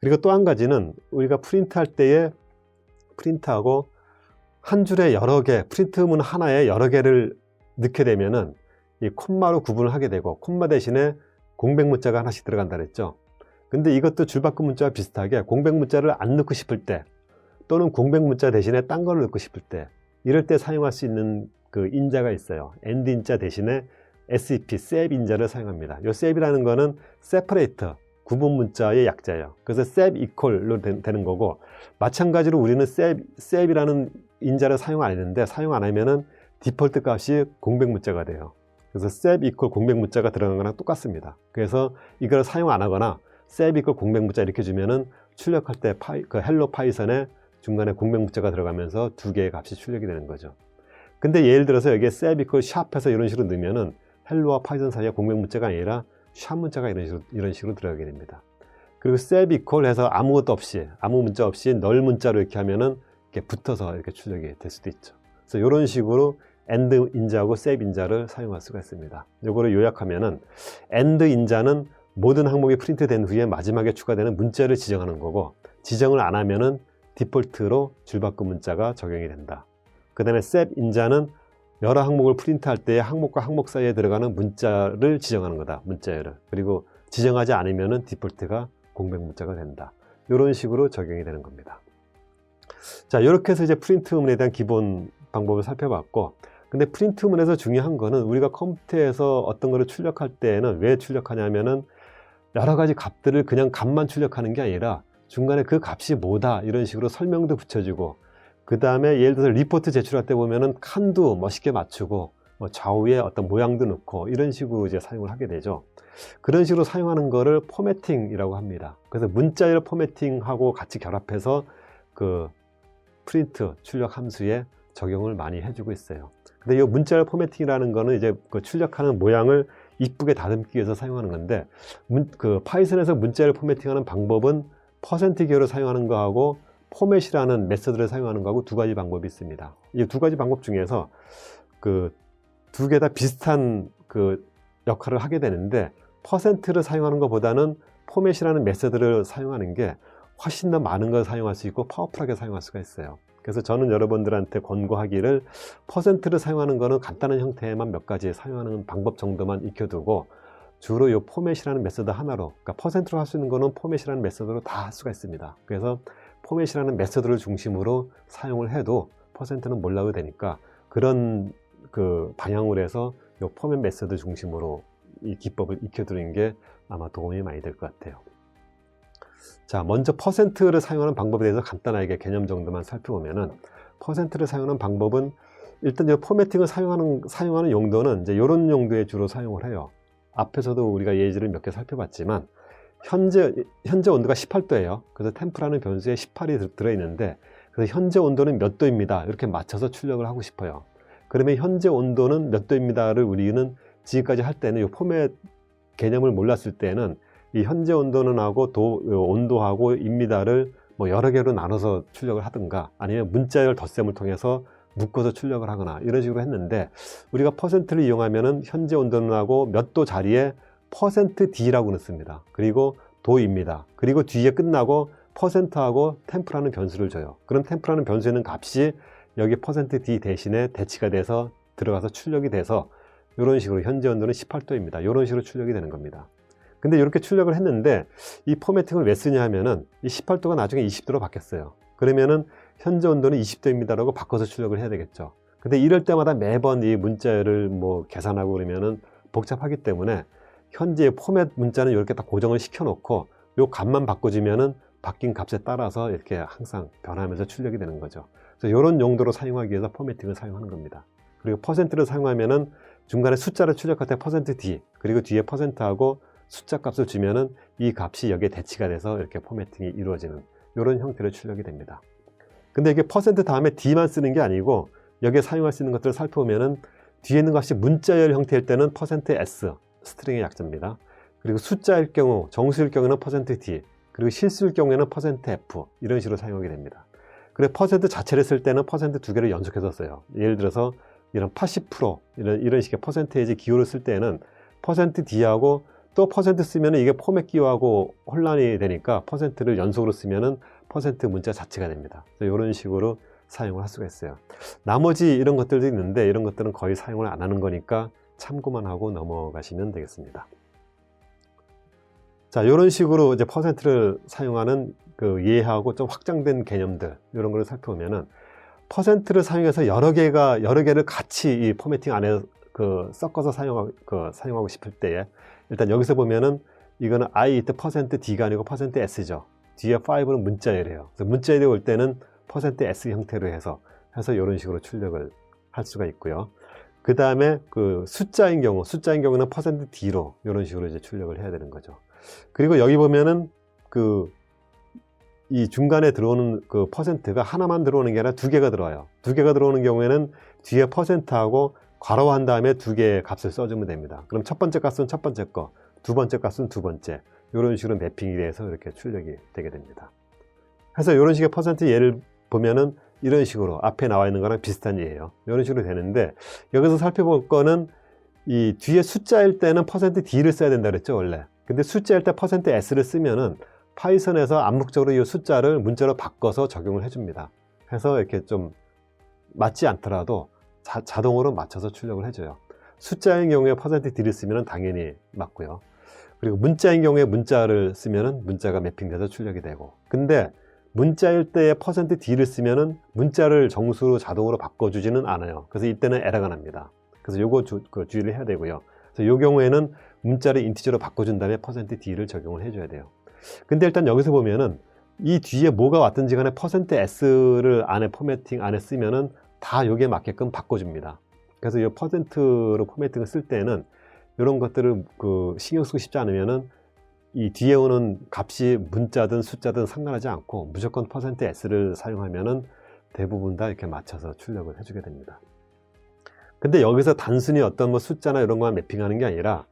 그리고 또 한 가지는 우리가 프린트할 때에 프린트하고 한 줄에 여러 개, 프린트문 하나에 여러 개를 넣게 되면은 이 콤마로 구분을 하게 되고, 콤마 대신에 공백 문자가 하나씩 들어간다 그랬죠. 근데 이것도 줄바꿈 문자와 비슷하게 공백 문자를 안 넣고 싶을 때, 또는 공백 문자 대신에 딴 거를 넣고 싶을 때, 이럴 때 사용할 수 있는 그 인자가 있어요. AND 인자 대신에 SEP, SEP 인자를 사용합니다. 이 SEP이라는 거는 separate, 구분 문자의 약자예요. 그래서 SEP equal로 되는 거고, 마찬가지로 우리는 SEP이라는 인자를 사용 안 했는데, 사용 안 하면은 디폴트 값이 공백 문자가 돼요. 그래서 SEP equal 공백 문자가 들어간 거랑 똑같습니다. 그래서 이걸 사용 안 하거나 SEP equal 공백 문자 이렇게 주면은 출력할 때 그 헬로 파이썬에 중간에 공백 문자가 들어가면서 두 개의 값이 출력이 되는 거죠. 근데 예를 들어서 여기에 SEP equal 샵해서 이런 식으로 넣으면은 헬로와 파이썬 사이에 공백 문자가 아니라 샵 문자가 이런 식으로 들어가게 됩니다. 그리고 SEP equal 해서 아무것도 없이, 아무 문자 없이 널 문자로 이렇게 하면은 이렇게 붙어서 이렇게 출력이 될 수도 있죠. 그래서 이런 식으로 AND 인자하고 SEP 인자를 사용할 수가 있습니다. 이거를 요약하면은 AND 인자는 모든 항목이 프린트된 후에 마지막에 추가되는 문자를 지정하는 거고, 지정을 안 하면은 디폴트로 줄바꿈 문자가 적용이 된다. 그 다음에 SEP 인자는 여러 항목을 프린트할 때 항목과 항목 사이에 들어가는 문자를 지정하는 거다. 문자열을. 그리고 지정하지 않으면은 디폴트가 공백 문자가 된다. 이런 식으로 적용이 되는 겁니다. 자, 이렇게 해서 이제 프린트문에 대한 기본 방법을 살펴봤고, 근데 프린트문에서 중요한 거는 우리가 컴퓨터에서 어떤 거를 출력할 때에는 왜 출력하냐면은 여러 가지 값들을 그냥 값만 출력하는 게 아니라 중간에 그 값이 뭐다 이런 식으로 설명도 붙여주고, 그 다음에 예를 들어서 리포트 제출할 때 보면은 칸도 멋있게 맞추고 뭐 좌우에 어떤 모양도 넣고 이런 식으로 이제 사용을 하게 되죠. 그런 식으로 사용하는 거를 포매팅이라고 합니다. 그래서 문자열 포매팅하고 같이 결합해서 그 프린트 출력 함수에 적용을 많이 해주고 있어요. 근데 이 문자열 포매팅이라는 거는 이제 그 출력하는 모양을 이쁘게 다듬기 위해서 사용하는 건데, 그 파이썬에서 문자열 포매팅하는 방법은 퍼센트 기호를 사용하는 거하고 포맷이라는 메서드를 사용하는 거하고 두 가지 방법이 있습니다. 이 두 가지 방법 중에서 그 두 개 다 비슷한 그 역할을 하게 되는데, 퍼센트를 사용하는 것보다는 포맷이라는 메서드를 사용하는 게 훨씬 더 많은 걸 사용할 수 있고 파워풀하게 사용할 수가 있어요. 그래서 저는 여러분들한테 권고하기를 퍼센트를 사용하는 거는 간단한 형태에만 몇 가지 사용하는 방법 정도만 익혀두고, 주로 이 포맷이라는 메서드 하나로, 그러니까 퍼센트로 할 수 있는 거는 포맷이라는 메서드로 다 할 수가 있습니다. 그래서 포맷이라는 메서드를 중심으로 사용을 해도 퍼센트는 몰라도 되니까 그런 그 방향으로 해서 이 포맷 메서드 중심으로 이 기법을 익혀두는 게 아마 도움이 많이 될 것 같아요. 자, 먼저 퍼센트를 사용하는 방법에 대해서 간단하게 개념 정도만 살펴보면은, 퍼센트를 사용하는 방법은 일단 이 포매팅을 사용하는 용도는 이제 이런 용도에 주로 사용을 해요. 앞에서도 우리가 예제를 몇 개 살펴봤지만, 현재 온도가 18도예요. 그래서 템프라는 변수에 18이 들어있는데, 그래서 현재 온도는 몇 도입니다. 이렇게 맞춰서 출력을 하고 싶어요. 그러면 현재 온도는 몇 도입니다를 우리는 지금까지 할 때는 이 포맷 개념을 몰랐을 때는 이 현재 온도는 하고 온도하고 입니다를 뭐 여러 개로 나눠서 출력을 하든가, 아니면 문자열 덧셈을 통해서 묶어서 출력을 하거나 이런 식으로 했는데, 우리가 퍼센트를 이용하면은 현재 온도는 하고 몇 도 자리에 퍼센트 D라고 넣습니다. 그리고 도입니다. 그리고 뒤에 끝나고 퍼센트하고 템프라는 변수를 줘요. 그럼 템프라는 변수에 있는 값이 여기 퍼센트 D 대신에 대치가 돼서 들어가서 출력이 돼서 이런 식으로 현재 온도는 18도입니다. 이런 식으로 출력이 되는 겁니다. 근데 이렇게 출력을 했는데 이 포매팅을 왜 쓰냐 하면은 이 18도가 나중에 20도로 바뀌었어요. 그러면은 현재 온도는 20도입니다 라고 바꿔서 출력을 해야 되겠죠. 근데 이럴 때마다 매번 이 문자를 뭐 계산하고 그러면은 복잡하기 때문에 현재 포맷 문자는 이렇게 딱 고정을 시켜 놓고 요 값만 바꿔주면은 바뀐 값에 따라서 이렇게 항상 변하면서 출력이 되는 거죠. 그래서 이런 용도로 사용하기 위해서 포매팅을 사용하는 겁니다. 그리고 퍼센트를 사용하면은 중간에 숫자를 출력할 때 퍼센트 D, 그리고 뒤에 퍼센트하고 숫자 값을 주면은 이 값이 여기에 대치가 돼서 이렇게 포매팅이 이루어지는 이런 형태로 출력이 됩니다. 근데 이게 퍼센트 다음에 D만 쓰는 게 아니고 여기에 사용할 수 있는 것들을 살펴보면은 뒤에 있는 값이 문자열 형태일 때는 퍼센트 %S, 스트링의 약자입니다. 그리고 숫자일 경우, 정수일 경우는 퍼센트 %D, 그리고 실수일 경우에는 퍼센트 %F 이런 식으로 사용하게 됩니다. 그리고 퍼센트 자체를 쓸 때는 퍼센트 두 개를 연속해서 써요. 예를 들어서 이런 80% 이런 식의 퍼센테이지 기호를 쓸 때는 퍼센트 %D하고 또 퍼센트 쓰면 이게 포맷 기호하고 혼란이 되니까 퍼센트를 연속으로 쓰면은 퍼센트 문자 자체가 됩니다. 이런 식으로 사용을 할 수가 있어요. 나머지 이런 것들도 있는데 이런 것들은 거의 사용을 안 하는 거니까 참고만 하고 넘어가시면 되겠습니다. 자, 이런 식으로 이제 퍼센트를 사용하는 그 이해하고 좀 확장된 개념들 이런 걸 살펴보면은 퍼센트를 사용해서 여러 개를 같이 이 포매팅 안에 섞어서 사용하고 싶을 때에 일단 여기서 보면은 이거는 I it %D가 아니고 %S죠. 뒤에 5는 문자열이에요. 그래서 문자열이 올 때는 %S 형태로 해서 이런 식으로 출력을 할 수가 있고요. 그 다음에 그 숫자인 경우는 %D로 이런 식으로 이제 출력을 해야 되는 거죠. 그리고 여기 보면은 이 중간에 들어오는 그 퍼센트가 하나만 들어오는 게 아니라 두 개가 들어와요. 두 개가 들어오는 경우에는 뒤에 %하고 괄호한 다음에 두 개의 값을 써주면 됩니다. 그럼 첫 번째 값은 첫 번째 거, 두 번째 값은 두 번째, 이런 식으로 매핑이 돼서 이렇게 출력이 되게 됩니다. 그래서 이런 식의 퍼센트 예를 보면은 이런 식으로 앞에 나와 있는 거랑 비슷한 예예요. 이런 식으로 되는데 여기서 살펴볼 거는 이 뒤에 숫자일 때는 %D를 써야 된다 그랬죠, 원래. 근데 숫자일 때 %S를 쓰면은 파이썬에서 암묵적으로 이 숫자를 문자로 바꿔서 적용을 해줍니다. 해서 이렇게 좀 맞지 않더라도 자동으로 맞춰서 출력을 해줘요. 숫자인 경우에 %D를 쓰면 당연히 맞고요. 그리고 문자인 경우에 문자를 쓰면 문자가 매핑돼서 출력이 되고, 근데 문자일 때에 %D를 쓰면 문자를 정수로 자동으로 바꿔주지는 않아요. 그래서 이때는 에러가 납니다. 그래서 요거 주의를 해야 되고요. 그래서 요 경우에는 문자를 인티저로 바꿔준 다음에 %D를 적용을 해줘야 돼요. 근데 일단 여기서 보면은 이 뒤에 뭐가 왔든지 간에 %S를 안에 포매팅 안에 쓰면은 다 여기에 맞게끔 바꿔줍니다. 그래서 이 %로 포매팅을 쓸 때는 이런 것들을 신경 쓰고 싶지 않으면은 이 뒤에 오는 값이 문자든 숫자든 상관하지 않고 무조건 %S를 사용하면은 대부분 다 이렇게 맞춰서 출력을 해주게 됩니다. 근데 여기서 단순히 어떤 뭐 숫자나 이런 것만 매핑하는 게 아니라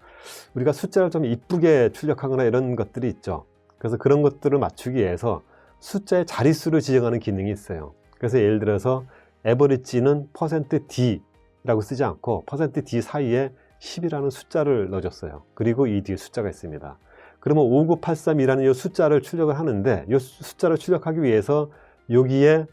우리가 숫자를 좀 이쁘게 출력하거나 이런 것들이 있죠. 그래서 그런 것들을 맞추기 위해서 숫자의 자릿수를 지정하는 기능이 있어요. 그래서 예를 들어서 average는 %D라고 쓰지 않고 %D 사이에 10이라는 숫자를 넣어줬어요. 그리고 이 뒤에 숫자가 있습니다. 그러면 5983이라는 이 숫자를 출력을 하는데 이 숫자를 출력하기 위해서 여기에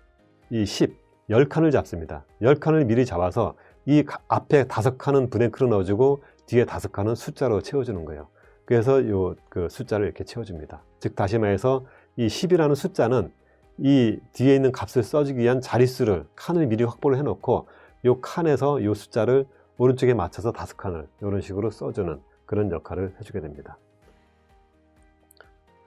이 10칸을 잡습니다. 10칸을 미리 잡아서 이 앞에 5칸은 블랭크로 넣어주고 뒤에 5칸은 숫자로 채워주는 거예요. 그래서 그 숫자를 이렇게 채워줍니다. 즉 다시 말해서 이 10이라는 숫자는 이 뒤에 있는 값을 써주기 위한 자릿수를 칸을 미리 확보를 해놓고 이 칸에서 이 숫자를 오른쪽에 맞춰서 5칸을 이런 식으로 써주는 그런 역할을 해주게 됩니다.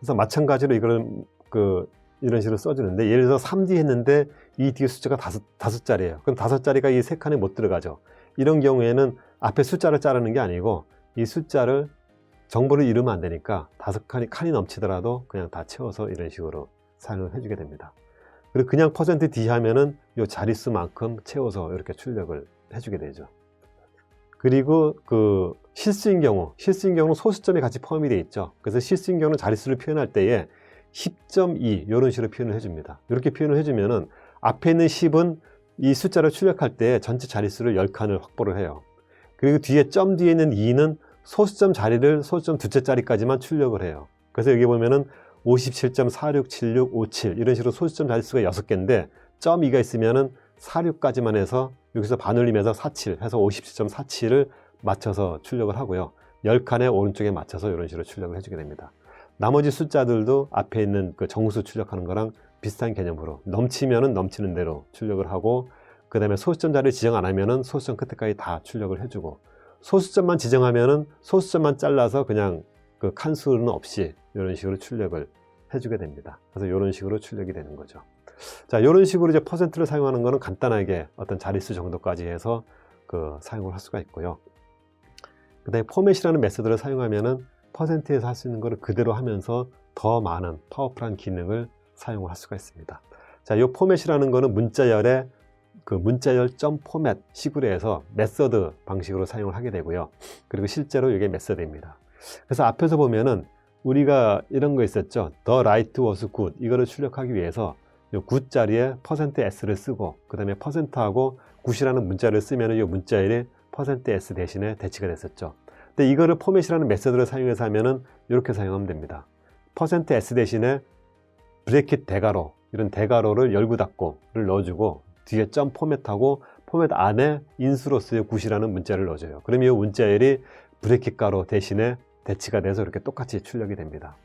그래서 마찬가지로 이걸 이런 식으로 써주는데 예를 들어서 3D 했는데 이 뒤에 숫자가 5자리예요. 그럼 5자리가 이 3칸에 못 들어가죠. 이런 경우에는 앞에 숫자를 자르는 게 아니고 이 숫자를 정보를 잃으면 안 되니까 5칸이 넘치더라도 그냥 다 채워서 이런 식으로 사용을 해주게 됩니다. 그리고 그냥 %D 하면은 이 자릿수만큼 채워서 이렇게 출력을 해주게 되죠. 그리고 실수인 경우는 소수점이 같이 포함이 되어 있죠. 그래서 실수인 경우는 자릿수를 표현할 때에 10.2 이런 식으로 표현을 해줍니다. 이렇게 표현을 해주면은 앞에 있는 10은 이 숫자를 출력할 때 전체 자릿수를 10칸을 확보를 해요. 그리고 뒤에 점 뒤에 있는 2는 소수점 자리를 소수점 두째 자리까지만 출력을 해요. 그래서 여기 보면은 57.467657 이런 식으로 소수점 자릿수가 6개인데 점 2가 있으면은 46까지만 해서 여기서 반올림해서 47 해서 57.47을 맞춰서 출력을 하고요. 10칸의 오른쪽에 맞춰서 이런 식으로 출력을 해주게 됩니다. 나머지 숫자들도 앞에 있는 그 정수 출력하는 거랑 비슷한 개념으로 넘치면은 넘치는 대로 출력을 하고, 그 다음에 소수점 자리를 지정 안 하면은 소수점 끝에까지 다 출력을 해주고, 소수점만 지정하면은 소수점만 잘라서 그냥 그 칸수는 없이 이런 식으로 출력을 해주게 됩니다. 그래서 이런 식으로 출력이 되는 거죠. 자, 이런 식으로 이제 %를 사용하는 거는 간단하게 어떤 자릿수 정도까지 해서 사용을 할 수가 있고요. 그 다음에 포맷이라는 메소드를 사용하면은 %에서 할 수 있는 거를 그대로 하면서 더 많은 파워풀한 기능을 사용을 할 수가 있습니다. 자, 이 포맷이라는 거는 문자열의 문자열 점 포맷 식으로 해서 메서드 방식으로 사용을 하게 되고요. 그리고 실제로 이게 메서드입니다. 그래서 앞에서 보면은 우리가 이런 거 있었죠. The right was good 이거를 출력하기 위해서 이 good 자리에 %s를 쓰고 그 다음에 %하고 good이라는 문자를 쓰면 이 문자열이 %s 대신에 대치가 됐었죠. 근데 이거를 포맷이라는 메서드를 사용해서 하면은 이렇게 사용하면 됩니다. %s 대신에 브래킷 대괄호, 이런 대괄호를 열고 닫고를 넣어주고 뒤에 점 포맷하고 포맷 안에 인수로서의 굿이라는 문자를 넣어줘요. 그러면 이 문자열이 브래킷 가로 대신에 대치가 돼서 이렇게 똑같이 출력이 됩니다.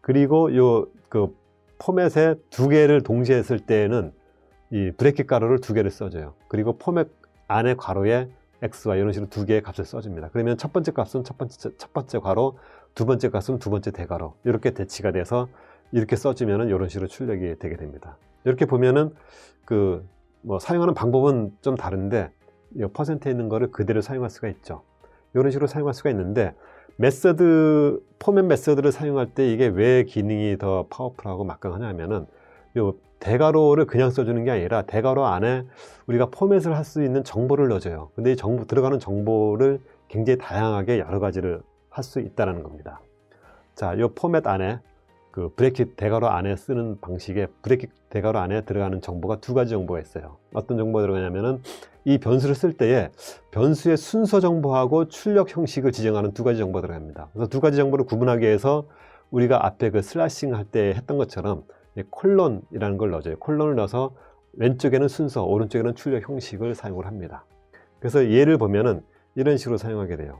그리고 요 그 포맷에 두 개를 동시에 했을 때에는 이 브래킷 가로를 두 개를 써줘요. 그리고 포맷 안에 괄호에 xy 이런 식으로 두 개의 값을 써줍니다. 그러면 첫 번째 값은 첫 번째 괄호, 두 번째 값은 두 번째 대괄호, 이렇게 대치가 돼서 이렇게 써주면은 이런 식으로 출력이 되게 됩니다. 이렇게 보면은 그 뭐 사용하는 방법은 좀 다른데 이 퍼센트에 있는 거를 그대로 사용할 수가 있죠. 이런 식으로 사용할 수가 있는데 메서드, 포맷 메서드를 사용할 때 이게 왜 기능이 더 파워풀하고 막강하냐면은 요 대괄호를 그냥 써주는 게 아니라 대괄호 안에 우리가 포맷을 할 수 있는 정보를 넣어줘요. 근데 이 정보, 들어가는 정보를 굉장히 다양하게 여러 가지를 할 수 있다는 겁니다. 자, 요 포맷 안에 그 브래킷 대괄호 안에 쓰는 방식의 브래킷 대괄호 안에 들어가는 정보가 두 가지 정보가 있어요. 어떤 정보가 들어가냐면은 이 변수를 쓸 때에 변수의 순서 정보하고 출력 형식을 지정하는 두 가지 정보가 들어갑니다. 그래서 두 가지 정보를 구분하기 위해서 우리가 앞에 그 슬래싱 할 때 했던 것처럼 콜론이라는 걸 넣어줘요. 콜론을 넣어서 왼쪽에는 순서, 오른쪽에는 출력 형식을 사용을 합니다. 그래서 예를 보면은 이런 식으로 사용하게 돼요.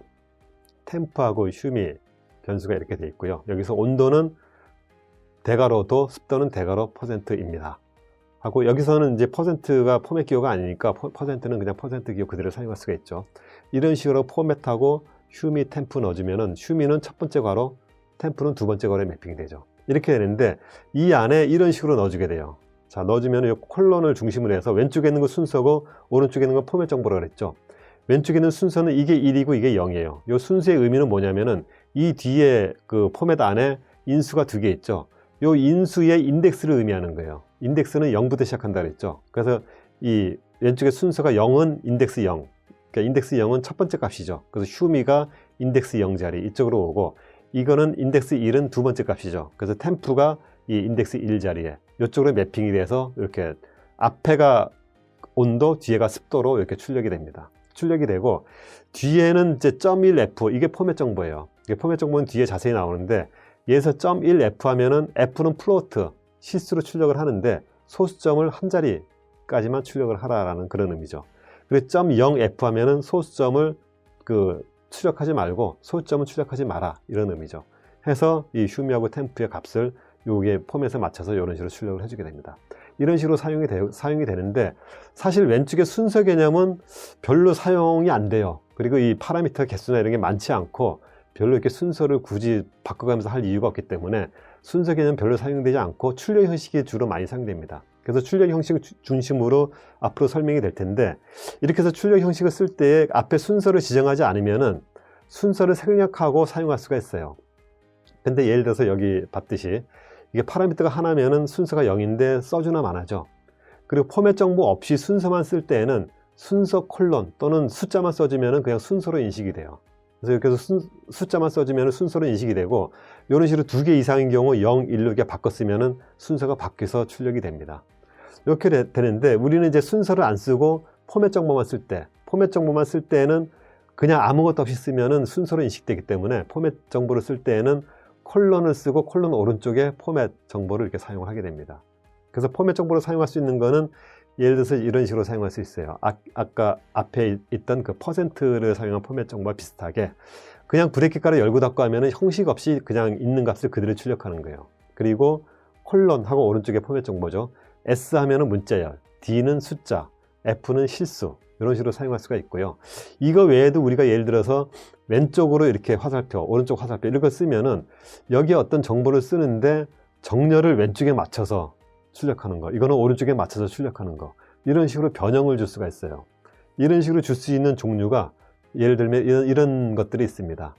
템프하고 휴미 변수가 이렇게 되어 있고요. 여기서 온도는 대괄호도 습도는 대괄호 %입니다. 하고 여기서는 이제 %가 포맷 기호가 아니니까 %는 그냥 % 기호 그대로 사용할 수가 있죠. 이런 식으로 포맷하고 휴미 템프 넣어주면은 휴미는 첫 번째 괄호, 템프는 두 번째 괄호에 매핑이 되죠. 이렇게 되는데 이 안에 이런 식으로 넣어주게 돼요. 자, 넣어주면 이 콜론을 중심으로 해서 왼쪽에 있는 거 순서고 오른쪽에 있는 건 포맷 정보라고 그랬죠. 왼쪽에 있는 순서는 이게 1이고 이게 0이에요. 이 순서의 의미는 뭐냐면은 이 뒤에 그 포맷 안에 인수가 두 개 있죠. 이 인수의 인덱스를 의미하는 거예요. 인덱스는 0부터 시작한다 그랬죠. 그래서 이 왼쪽에 순서가 0은 인덱스 0. 그러니까 인덱스 0은 첫 번째 값이죠. 그래서 휴미가 인덱스 0 자리 이쪽으로 오고 이거는 인덱스 1은 두 번째 값이죠. 그래서 템프가 이 인덱스 1 자리에 이쪽으로 매핑이 돼서 이렇게 앞에가 온도, 뒤에가 습도로 이렇게 출력이 됩니다. 출력이 되고 뒤에는 이제 .1f 이게 포맷 정보예요. 이게 포맷 정보는 뒤에 자세히 나오는데 얘에서 .1f 하면은 f는 플로트 실수로 출력을 하는데 소수점을 한 자리까지만 출력을 하라라는 그런 의미죠. 그리고 .0f 하면은 소수점을 그 출력하지 말고 소수점은 출력하지 마라 이런 의미죠. 해서 이 휴미하고 템프의 값을 요게 포맷에 맞춰서 이런 식으로 출력을 해주게 됩니다. 이런 식으로 사용이 되는데 사실 왼쪽의 순서 개념은 별로 사용이 안 돼요. 그리고 이 파라미터 개수나 이런 게 많지 않고 별로 이렇게 순서를 굳이 바꿔가면서 할 이유가 없기 때문에 순서 개념 별로 사용되지 않고 출력 형식이 주로 많이 사용됩니다. 그래서 출력 형식을 중심으로 앞으로 설명이 될 텐데 이렇게 해서 출력 형식을 쓸 때 앞에 순서를 지정하지 않으면은 순서를 생략하고 사용할 수가 있어요. 근데 예를 들어서 여기 봤듯이 이게 파라미터가 하나면은 순서가 0인데 써주나 마나죠. 그리고 포맷 정보 없이 순서만 쓸 때에는 순서 콜론 또는 숫자만 써주면은 그냥 순서로 인식이 돼요. 그래서 이렇게 해서 숫자만 써주면 순서로 인식이 되고 이런 식으로 두 개 이상인 경우 0, 1로 이렇게 바꿨으면 순서가 바뀌어서 출력이 됩니다. 이렇게 되는데 우리는 이제 순서를 안 쓰고 포맷 정보만 쓸 때, 포맷 정보만 쓸 때는 그냥 아무것도 없이 쓰면 순서로 인식되기 때문에 포맷 정보를 쓸 때에는 콜론을 쓰고 콜론 오른쪽에 포맷 정보를 이렇게 사용을 하게 됩니다. 그래서 포맷 정보를 사용할 수 있는 거는 예를 들어서 이런 식으로 사용할 수 있어요. 아까 앞에 있던 그 %를 사용한 포맷 정보와 비슷하게 그냥 브래킷가를 열고 닫고 하면 형식 없이 그냥 있는 값을 그대로 출력하는 거예요. 그리고 콜론하고 오른쪽에 포맷 정보죠. S 하면은 문자열, D는 숫자, F는 실수 이런 식으로 사용할 수가 있고요. 이거 외에도 우리가 예를 들어서 왼쪽으로 이렇게 화살표, 오른쪽 화살표 이런 거 쓰면은 여기에 어떤 정보를 쓰는데 정렬을 왼쪽에 맞춰서 출력하는 거, 이거는 오른쪽에 맞춰서 출력하는 거, 이런 식으로 변형을 줄 수가 있어요. 이런 식으로 줄 수 있는 종류가 예를 들면 이런 것들이 있습니다.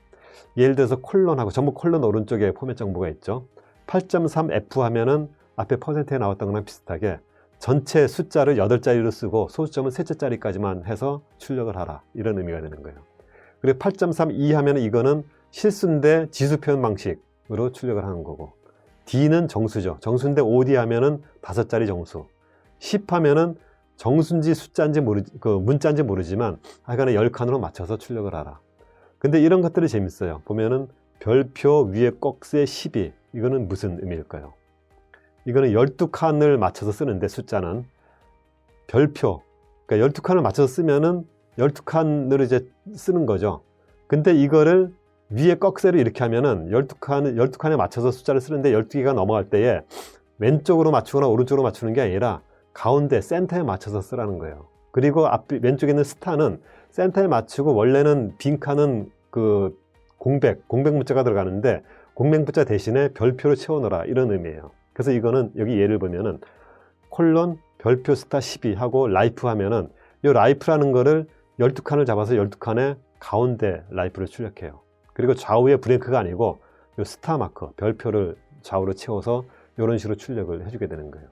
예를 들어서 콜론하고 전부 콜론 오른쪽에 포맷 정보가 있죠. 8.3F 하면은 앞에 %에 나왔던 거랑 비슷하게 전체 숫자를 8자리로 쓰고 소수점은 3자리까지만 해서 출력을 하라 이런 의미가 되는 거예요. 그리고 8.32 하면 이거는 실수인데 지수 표현 방식으로 출력을 하는 거고, D는 정수죠. 정수인데 OD 하면은 5자리 정수. 10 하면은 정수인지 숫자인지 문자인지 모르지만 하여간에 10칸으로 맞춰서 출력을 하라. 근데 이런 것들이 재밌어요. 보면은 별표 위에 꺽쇠 12, 이거는 무슨 의미일까요? 이거는 12칸을 맞춰서 쓰는데, 숫자는 별표, 그러니까 12칸을 맞춰서 쓰면은 12칸으로 이제 쓰는 거죠. 근데 이거를 위에 꺽쇠를 이렇게 하면은 12칸에 맞춰서 숫자를 쓰는데 12개가 넘어갈 때에 왼쪽으로 맞추거나 오른쪽으로 맞추는 게 아니라 가운데 센터에 맞춰서 쓰라는 거예요. 그리고 왼쪽에 있는 스타는 센터에 맞추고, 원래는 빈칸은 그 공백 문자가 들어가는데 공백 문자 대신에 별표로 채워넣어라, 이런 의미예요. 그래서 이거는 여기 예를 보면은 콜론 별표 스타 12 하고 라이프 하면은, 이 라이프라는 거를 12칸을 잡아서 12칸에 가운데 라이프를 출력해요. 그리고 좌우에 브레이크가 아니고 이 스타 마크 별표를 좌우로 채워서 이런 식으로 출력을 해주게 되는 거예요.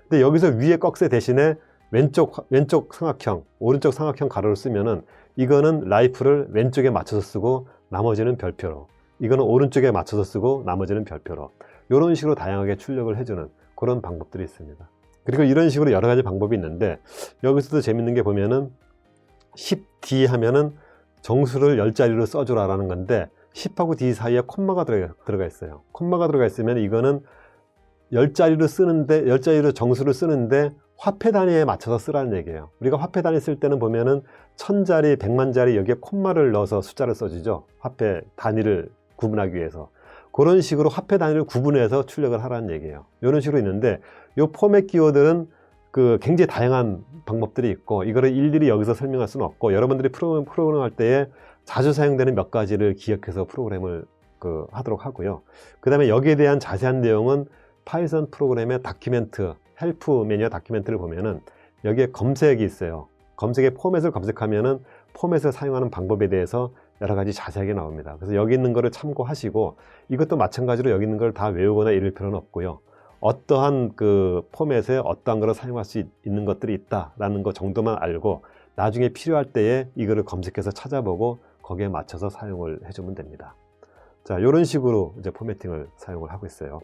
근데 여기서 위에 꺽쇠 대신에 왼쪽 삼각형, 오른쪽 삼각형 가로를 쓰면은, 이거는 라이프를 왼쪽에 맞춰서 쓰고 나머지는 별표로, 이거는 오른쪽에 맞춰서 쓰고 나머지는 별표로, 이런 식으로 다양하게 출력을 해주는 그런 방법들이 있습니다. 그리고 이런 식으로 여러 가지 방법이 있는데, 여기서도 재밌는 게 보면은 10D 하면은 정수를 10자리로 써주라 라는 건데, 10하고 D 사이에 콤마가 들어가 있어요. 콤마가 들어가 있으면 이거는 10자리로 정수를 쓰는데 화폐 단위에 맞춰서 쓰라는 얘기예요. 우리가 화폐 단위 쓸 때는 보면은 1000자리, 100만자리 여기에 콤마를 넣어서 숫자를 써주죠. 화폐 단위를 구분하기 위해서. 그런 식으로 화폐 단위를 구분해서 출력을 하라는 얘기예요. 이런 식으로 있는데, 이 포맷 기호들은 굉장히 다양한 방법들이 있고, 이거를 일일이 여기서 설명할 수는 없고, 여러분들이 프로그램 할 때에 자주 사용되는 몇 가지를 기억해서 프로그램을 하도록 하고요. 그 다음에 여기에 대한 자세한 내용은 파이썬 프로그램의 다큐멘트, 헬프 매뉴얼 다큐멘트를 보면은 여기에 검색이 있어요. 검색에 포맷을 검색하면은 포맷을 사용하는 방법에 대해서 여러 가지 자세하게 나옵니다. 그래서 여기 있는 거를 참고하시고, 이것도 마찬가지로 여기 있는 걸 다 외우거나 이럴 필요는 없고요. 어떠한 포맷에 어떠한 걸 사용할 수 있는 것들이 있다라는 것 정도만 알고, 나중에 필요할 때에 이거를 검색해서 찾아보고 거기에 맞춰서 사용을 해주면 됩니다. 자, 이런 식으로 이제 포매팅을 사용을 하고 있어요.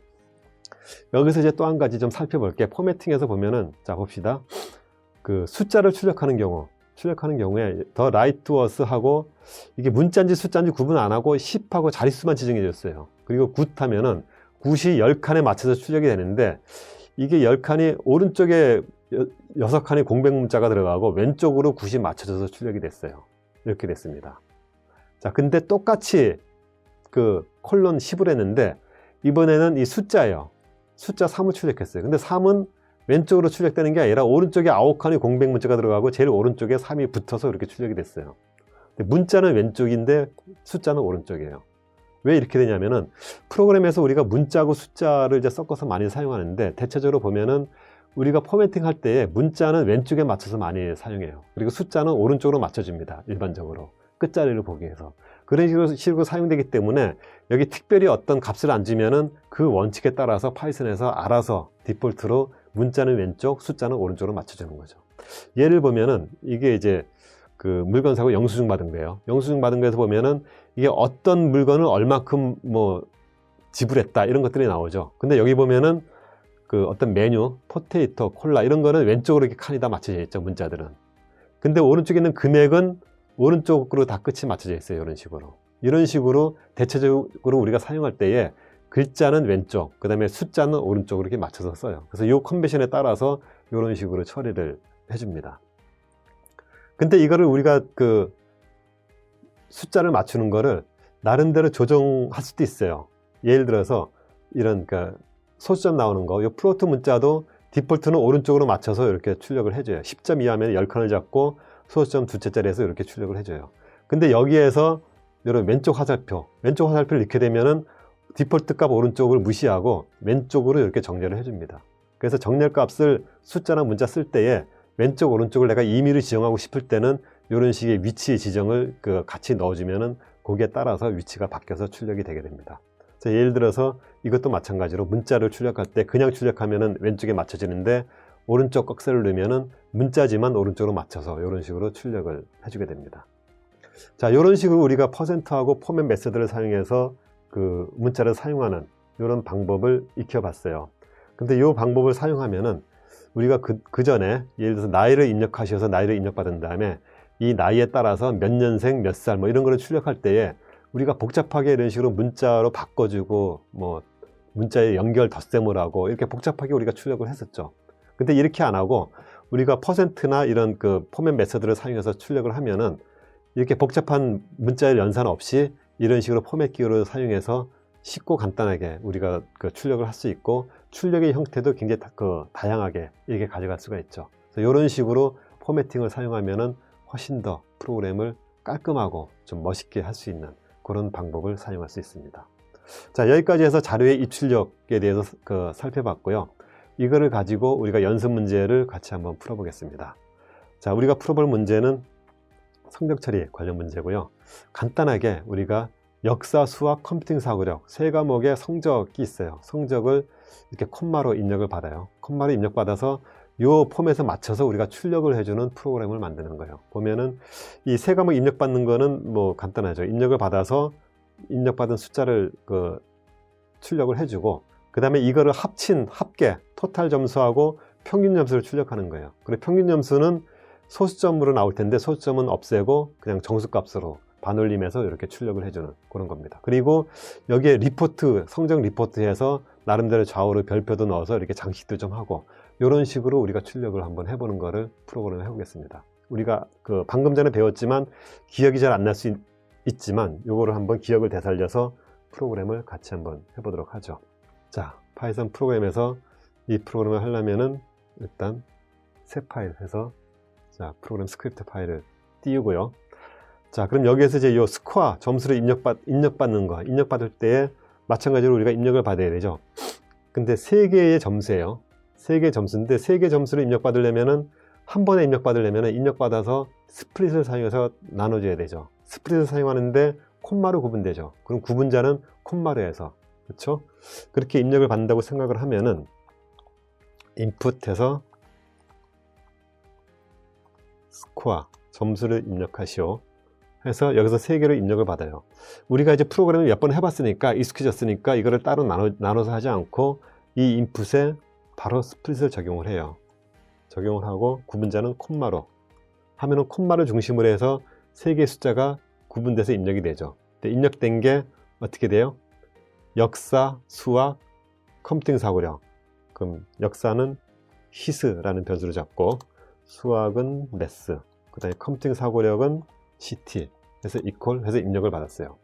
여기서 이제 또 한 가지 좀 살펴볼게. 포매팅에서 보면은, 자 봅시다. 숫자를 출력하는 경우에 더 라이트 워스 하고, 이게 문자인지 숫자인지 구분 안 하고 10하고 자릿수만 지정해 줬어요. 그리고 굿 하면은 굿이 10칸에 맞춰서 출력이 되는데, 이게 10칸이 오른쪽에 6칸의 공백 문자가 들어가고 왼쪽으로 굿이 맞춰져서 출력이 됐어요. 이렇게 됐습니다. 자, 근데 똑같이 콜론 10을 했는데, 이번에는 이 숫자예요. 숫자 3을 출력했어요. 근데 3은 왼쪽으로 출력되는 게 아니라 오른쪽에 9칸의 공백 문자가 들어가고 제일 오른쪽에 3이 붙어서 이렇게 출력이 됐어요. 근데 문자는 왼쪽인데 숫자는 오른쪽이에요. 왜 이렇게 되냐면은, 프로그램에서 우리가 문자하고 숫자를 이제 섞어서 많이 사용하는데, 대체적으로 보면은 우리가 포매팅 할 때 문자는 왼쪽에 맞춰서 많이 사용해요. 그리고 숫자는 오른쪽으로 맞춰줍니다. 일반적으로 끝자리를 보기 위해서. 그런 식으로 사용되기 때문에 여기 특별히 어떤 값을 안 주면은 그 원칙에 따라서 파이썬에서 알아서 디폴트로 문자는 왼쪽, 숫자는 오른쪽으로 맞춰주는 거죠. 예를 보면은, 이게 이제 물건 사고 영수증 받은 거예요. 영수증 받은 거에서 보면은 이게 어떤 물건을 얼마큼 지불했다, 이런 것들이 나오죠. 근데 여기 보면은 어떤 메뉴, 포테이토, 콜라 이런 거는 왼쪽으로 이렇게 칸이 다 맞춰져 있죠, 문자들은. 근데 오른쪽에 있는 금액은 오른쪽으로 다 끝이 맞춰져 있어요. 이런 식으로 대체적으로 우리가 사용할 때에 글자는 왼쪽, 그 다음에 숫자는 오른쪽으로 이렇게 맞춰서 써요. 그래서 이 컨벤션에 따라서 이런 식으로 처리를 해줍니다. 근데 이거를 우리가 숫자를 맞추는 거를 나름대로 조정할 수도 있어요. 예를 들어서 이런 소수점 나오는 거, 이 플로트 문자도 디폴트는 오른쪽으로 맞춰서 이렇게 출력을 해줘요. 10점 이하면 10칸을 잡고 소수점 두 채짜리에서 이렇게 출력을 해줘요. 근데 여기에서 이런 왼쪽 화살표를 넣게 되면은 디폴트 값 오른쪽을 무시하고 왼쪽으로 이렇게 정렬을 해줍니다. 그래서 정렬 값을 숫자나 문자 쓸 때에 왼쪽 오른쪽을 내가 임의로 지정하고 싶을 때는 이런 식의 위치 지정을 같이 넣어주면은 거기에 따라서 위치가 바뀌어서 출력이 되게 됩니다. 예를 들어서 이것도 마찬가지로 문자를 출력할 때 그냥 출력하면은 왼쪽에 맞춰지는데, 오른쪽 꺽쇠를 넣으면은 문자지만 오른쪽으로 맞춰서 이런 식으로 출력을 해주게 됩니다. 자, 이런 식으로 우리가 퍼센트하고 포맷 메서드를 사용해서 문자를 사용하는 이런 방법을 익혀봤어요. 근데 이 방법을 사용하면은 우리가 그 전에 예를 들어서 나이를 입력하셔서 나이를 입력받은 다음에 이 나이에 따라서 몇 년생, 몇 살 이런 거를 출력할 때에 우리가 복잡하게 이런 식으로 문자로 바꿔주고 뭐 문자에 연결 덧셈을 하고 이렇게 복잡하게 우리가 출력을 했었죠. 근데 이렇게 안 하고 우리가 퍼센트나 이런 그 포맷 메서드를 사용해서 출력을 하면은 이렇게 복잡한 문자의 연산 없이 이런 식으로 포맷 기호를 사용해서 쉽고 간단하게 우리가 그 출력을 할 수 있고, 출력의 형태도 굉장히 다양하게 이렇게 가져갈 수가 있죠. 그래서 이런 식으로 포매팅을 사용하면은 훨씬 더 프로그램을 깔끔하고 좀 멋있게 할 수 있는 그런 방법을 사용할 수 있습니다. 자, 여기까지 해서 자료의 입출력에 대해서 살펴봤고요. 이거를 가지고 우리가 연습 문제를 같이 한번 풀어보겠습니다. 자, 우리가 풀어볼 문제는 성적 처리 관련 문제고요. 간단하게 우리가 역사, 수학, 컴퓨팅 사고력 세 과목의 성적이 있어요. 성적을 이렇게 콤마로 입력을 받아요. 콤마로 입력받아서 이 폼에서 맞춰서 우리가 출력을 해주는 프로그램을 만드는 거예요. 보면은 이 세 과목 입력받는 거는 뭐 간단하죠. 입력을 받아서 입력받은 숫자를 출력을 해주고, 그 다음에 이거를 합계 토탈 점수하고 평균 점수를 출력하는 거예요. 그리고 평균 점수는 소수점으로 나올 텐데 소수점은 없애고 그냥 정수값으로 반올림해서 이렇게 출력을 해주는 그런 겁니다. 그리고 여기에 리포트, 성적 리포트해서 나름대로 좌우로 별표도 넣어서 이렇게 장식도 좀 하고, 이런 식으로 우리가 출력을 한번 해보는 거를 프로그램을 해보겠습니다. 우리가 방금 전에 배웠지만 기억이 잘 안 날 수 있지만 요거를 한번 기억을 되살려서 프로그램을 같이 한번 해보도록 하죠. 자, 파이썬 프로그램에서 이 프로그램을 하려면은 일단 새 파일 해서, 자, 프로그램 스크립트 파일을 띄우고요. 자, 그럼 여기에서 이제 이 스코어 점수를 입력받을 때에 마찬가지로 우리가 입력을 받아야 되죠. 근데 3개의 점수예요. 3개의 점수인데 3개 점수를 입력받으려면은 한 번에 입력받으려면은 입력받아서 스플릿을 사용해서 나눠줘야 되죠. 스플릿을 사용하는데 콤마로 구분되죠. 그럼 구분자는 콤마로 해서, 그렇죠? 그렇게 입력을 받는다고 생각을 하면은 인풋해서 스코어 점수를 입력하시오 해서 여기서 3개로 입력을 받아요. 우리가 이제 프로그램을 몇 번 해봤으니까 익숙해졌으니까 이거를 따로 나눠서 하지 않고 이 인풋에 바로 스플릿을 적용을 해요. 적용을 하고 구분자는 콤마로 하면은 콤마를 중심으로 해서 3개의 숫자가 구분돼서 입력이 되죠. 근데 입력된 게 어떻게 돼요? 역사, 수학, 컴퓨팅 사고력. 그럼 역사는 히스라는 변수를 잡고, 수학은 매스, 그 다음에 컴퓨팅 사고력은 CT 해서 이퀄 해서 입력을 받았어요.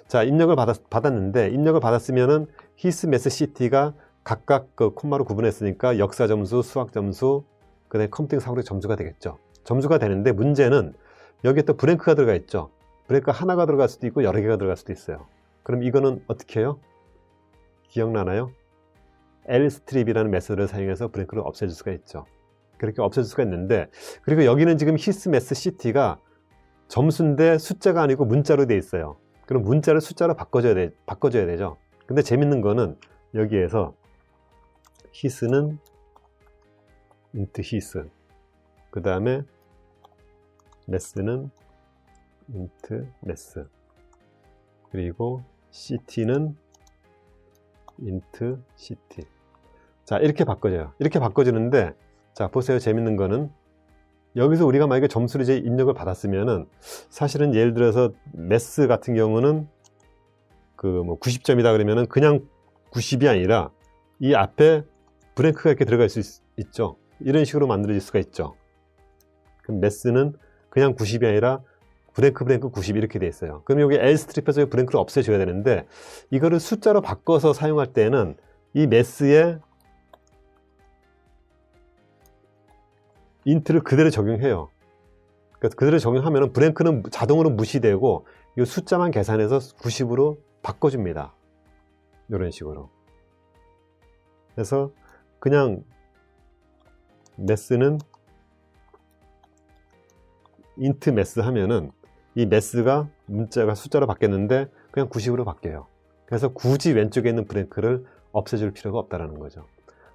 자, 입력을 받았는데 입력을 받았으면은 히스, 매스, CT가 각각 콤마로 구분했으니까 역사 점수, 수학 점수, 그 다음에 컴퓨팅 사고력 점수가 되겠죠. 점수가 되는데 문제는 여기에 또 브랭크가 들어가 있죠. 브랭크가 하나가 들어갈 수도 있고 여러 개가 들어갈 수도 있어요. 그럼 이거는 어떻게 해요? 기억나나요? lstrip이라는 메서드를 사용해서 브랭크를 없애줄 수가 있죠. 그렇게 없애줄 수가 있는데, 그리고 여기는 지금 히스, 매스, CT가 점수인데 숫자가 아니고 문자로 돼 있어요. 그럼 문자를 숫자로 바꿔줘야 되죠. 근데 재밌는 거는 여기에서 히스는 int 히스, 그 다음에 매스는 int 매스, 그리고 CT는 int CT. 자, 이렇게 바꿔줘요. 이렇게 바꿔주는데, 자, 보세요. 재밌는 거는 여기서 우리가 만약에 점수를 이제 입력을 받았으면은 사실은 예를 들어서 매스 같은 경우는 90점이다 그러면은 그냥 90이 아니라 이 앞에 브랭크가 이렇게 들어갈 수 있죠. 이런 식으로 만들어질 수가 있죠. 그럼 매스는 그냥 90이 아니라 브랭크 90 이렇게 돼 있어요. 그럼 여기 lstrip에서 브랭크를 없애줘야 되는데, 이거를 숫자로 바꿔서 사용할 때는 이 매스에 인트를 그대로 적용해요. 그러니까 그대로 적용하면 브랭크는 자동으로 무시되고 이 숫자만 계산해서 90으로 바꿔줍니다. 이런 식으로. 그래서 그냥 매스는 int 매스 하면은 이 매스가 문자가 숫자로 바뀌었는데 그냥 90으로 바뀌어요. 그래서 굳이 왼쪽에 있는 브랭크를 없애줄 필요가 없다는 거죠.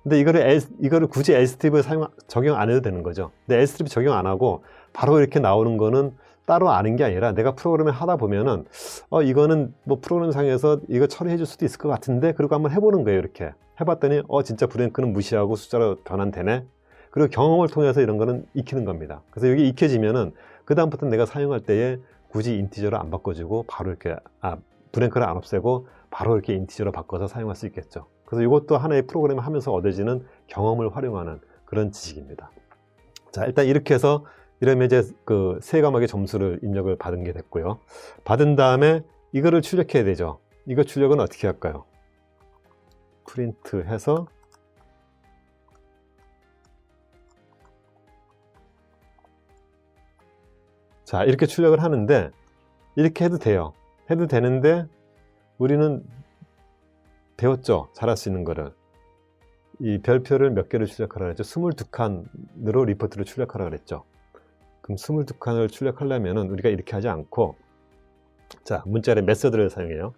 근데 이거를 굳이 lstrip을 적용 안 해도 되는 거죠. 근데 lstrip 적용 안 하고 바로 이렇게 나오는 거는 따로 아는 게 아니라 내가 프로그램을 하다 보면은 이거는 뭐 프로그램 상에서 이거 처리해 줄 수도 있을 것 같은데, 그리고 한번 해보는 거예요. 이렇게 해봤더니 진짜 브랭크는 무시하고 숫자로 변환되네. 그리고 경험을 통해서 이런 거는 익히는 겁니다. 그래서 여기 익혀지면은 그 다음부터 내가 사용할 때에 굳이 인티저로 안 바꿔주고 바로 이렇게 브랭크를 안 없애고 바로 이렇게 인티저로 바꿔서 사용할 수 있겠죠. 그래서 이것도 하나의 프로그램을 하면서 얻어지는 경험을 활용하는 그런 지식입니다. 자, 일단 이렇게 해서 이러면 이제 그 세 과목의 점수를 입력을 받은 게 됐고요. 받은 다음에 이거를 출력해야 되죠. 이거 출력은 어떻게 할까요? 프린트 해서 자, 이렇게 출력을 하는데 이렇게 해도 돼요. 해도 되는데 우리는 배웠죠. 잘할 수 있는 거를. 이 별표를 몇 개를 출력하라 그랬죠. 22칸으로 리포트를 출력하라 그랬죠. 그럼 22칸을 출력하려면 우리가 이렇게 하지 않고 자, 문자의 메서드를 사용해요.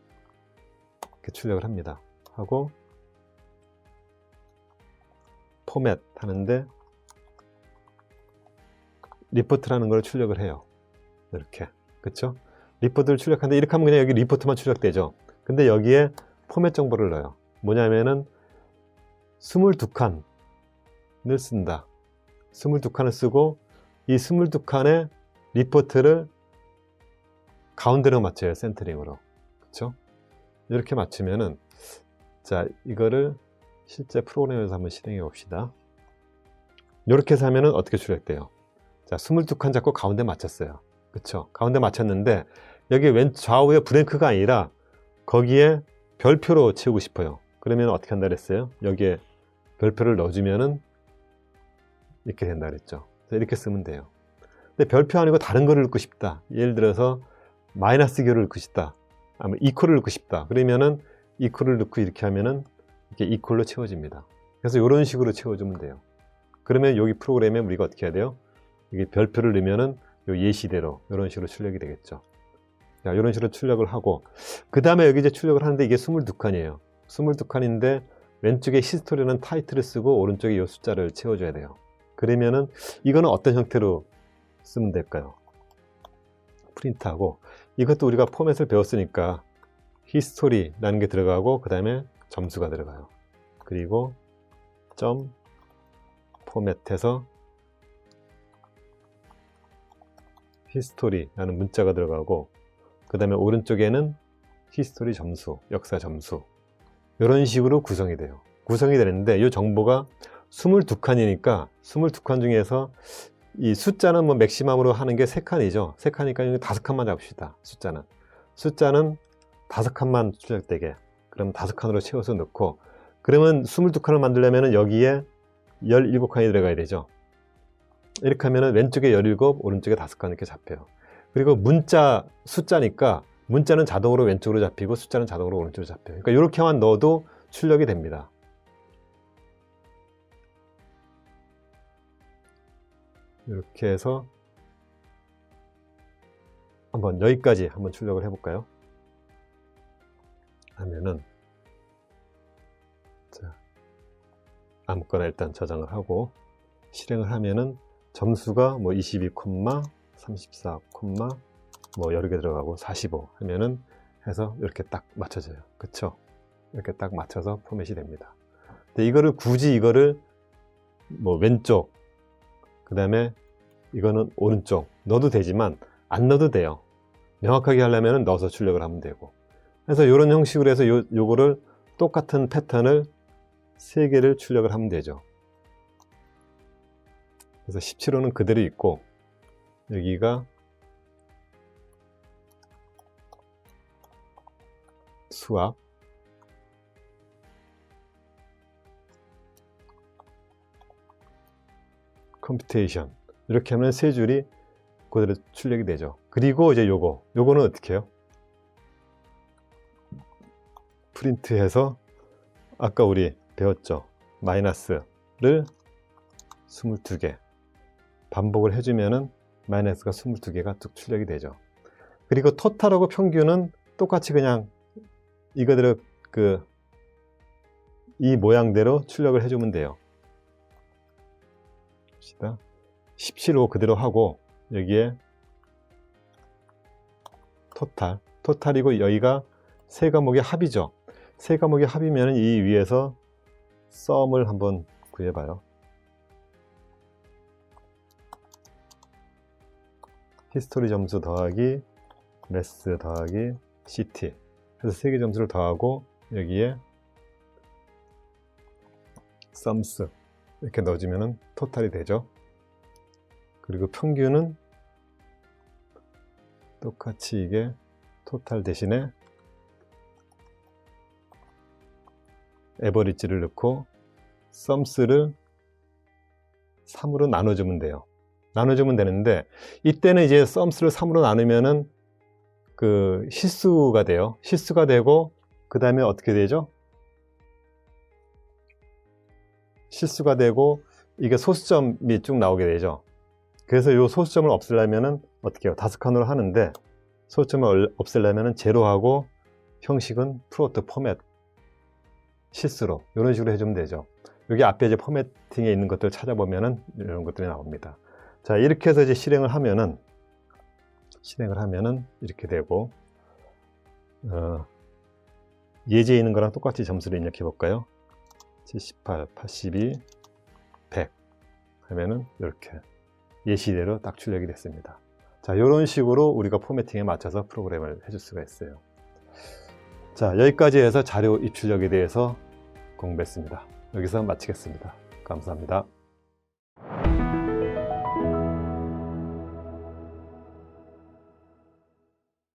이렇게 출력을 합니다. 하고 포맷 하는데 리포트라는 걸 출력을 해요. 이렇게. 그쵸? 리포트를 출력하는데 이렇게 하면 그냥 여기 리포트만 출력되죠. 근데 여기에 포맷 정보를 넣어요. 뭐냐면은 22칸을 쓴다. 22칸을 쓰고 이 22칸의 리포트를 가운데로 맞춰요. 센터링으로. 그쵸? 이렇게 맞추면은 자, 이거를 실제 프로그램에서 한번 실행해 봅시다. 이렇게 해서 하면은 어떻게 출력돼요? 자, 22칸 잡고 가운데 맞췄어요. 그쵸? 가운데 맞췄는데 여기 왼 좌우에 브랭크가 아니라 거기에 별표로 채우고 싶어요. 그러면 어떻게 한다 그랬어요? 여기에 별표를 넣어주면은 이렇게 된다 그랬죠. 이렇게 쓰면 돼요. 근데 별표 아니고 다른 거를 넣고 싶다. 예를 들어서 마이너스 기호를 넣고 싶다. 아니면 이퀄을 넣고 싶다. 그러면은 이퀄을 넣고 이렇게 하면은 이렇게 이퀄로 채워집니다. 그래서 이런 식으로 채워주면 돼요. 그러면 여기 프로그램에 우리가 어떻게 해야 돼요? 여기 별표를 넣으면은 요 예시대로 이런 식으로 출력이 되겠죠. 자, 이런 식으로 출력을 하고 그 다음에 여기 이제 출력을 하는데 이게 22칸이에요. 22칸인데 왼쪽에 히스토리라는 타이틀을 쓰고 오른쪽에 이 숫자를 채워줘야 돼요. 그러면은 이거는 어떤 형태로 쓰면 될까요? 프린트하고 이것도 우리가 포맷을 배웠으니까 히스토리라는 게 들어가고 그 다음에 점수가 들어가요. 그리고 점 포맷해서 히스토리라는 문자가 들어가고 그 다음에 오른쪽에는 히스토리 점수, 역사 점수 이런 식으로 구성이 돼요. 구성이 되는데 이 정보가 22칸이니까 22칸 중에서 이 숫자는 뭐 맥시멈으로 하는 게 3칸이죠. 3칸이니까 5칸만 잡읍시다. 숫자는 5칸만 출력되게. 그럼 5칸으로 채워서 넣고 그러면 22칸을 만들려면 여기에 17칸이 들어가야 되죠. 이렇게 하면 왼쪽에 17, 오른쪽에 5칸 이렇게 잡혀요. 그리고 문자 숫자니까 문자는 자동으로 왼쪽으로 잡히고 숫자는 자동으로 오른쪽으로 잡혀요. 그러니까 이렇게만 넣어도 출력이 됩니다. 이렇게 해서 한번 여기까지 한번 출력을 해볼까요? 하면은 자, 아무거나 일단 저장을 하고 실행을 하면은 점수가 뭐 22, 34, 뭐 여러 개 들어가고 45 하면은 해서 이렇게 딱 맞춰져요. 그쵸? 이렇게 딱 맞춰서 포맷이 됩니다. 근데 이거를 굳이 이거를 뭐 왼쪽 그 다음에 이거는 오른쪽 넣어도 되지만 안 넣어도 돼요. 명확하게 하려면 넣어서 출력을 하면 되고 그래서 이런 형식으로 해서 요거를 똑같은 패턴을 3개를 출력을 하면 되죠. 그래서 17호는 그대로 있고 여기가 수학 컴퓨테이션 이렇게 하면 3줄이 그대로 출력이 되죠. 그리고 이제 요거는 어떻게 해요? 프린트해서 아까 우리 배웠죠. 마이너스를 22개 반복을 해주면은 마이너스가 22개가 쭉 출력이 되죠. 그리고 토탈하고 평균은 똑같이 그냥 이거대로 이 모양대로 출력을 해주면 돼요. 17호 그대로 하고 여기에 토탈이고 여기가 세 과목의 합이죠. 세 과목의 합이면 이 위에서 썸을 한번 구해봐요. 히스토리 점수 더하기 math 더하기 ct 해서 3개 점수를 더하고 여기에 sums 이렇게 넣어주면 토탈이 되죠. 그리고 평균은 똑같이 이게 토탈 대신에 에버리지를 넣고 sums를 3으로 나눠주면 돼요. 나눠주면 되는데 이때는 이제 sums를 3으로 나누면은 그 실수가 돼요. 실수가 되고 그 다음에 어떻게 되죠? 실수가 되고 이게 소수점이 쭉 나오게 되죠. 그래서 이 소수점을 없애려면은 어떻게 해요? 5칸으로 하는데 소수점을 없애려면은 제로하고 형식은 프로트 포맷 실수로 이런 식으로 해주면 되죠. 여기 앞에 이제 포매팅에 있는 것들 찾아보면은 이런 것들이 나옵니다. 자, 이렇게 해서 이제 실행을 하면은 이렇게 되고 예제에 있는 거랑 똑같이 점수를 입력해 볼까요? 78, 82, 100 하면은 이렇게 예시대로 딱 출력이 됐습니다. 자, 이런 식으로 우리가 포매팅에 맞춰서 프로그램을 해줄 수가 있어요. 자, 여기까지 해서 자료 입출력에 대해서 공부했습니다. 여기서 마치겠습니다. 감사합니다.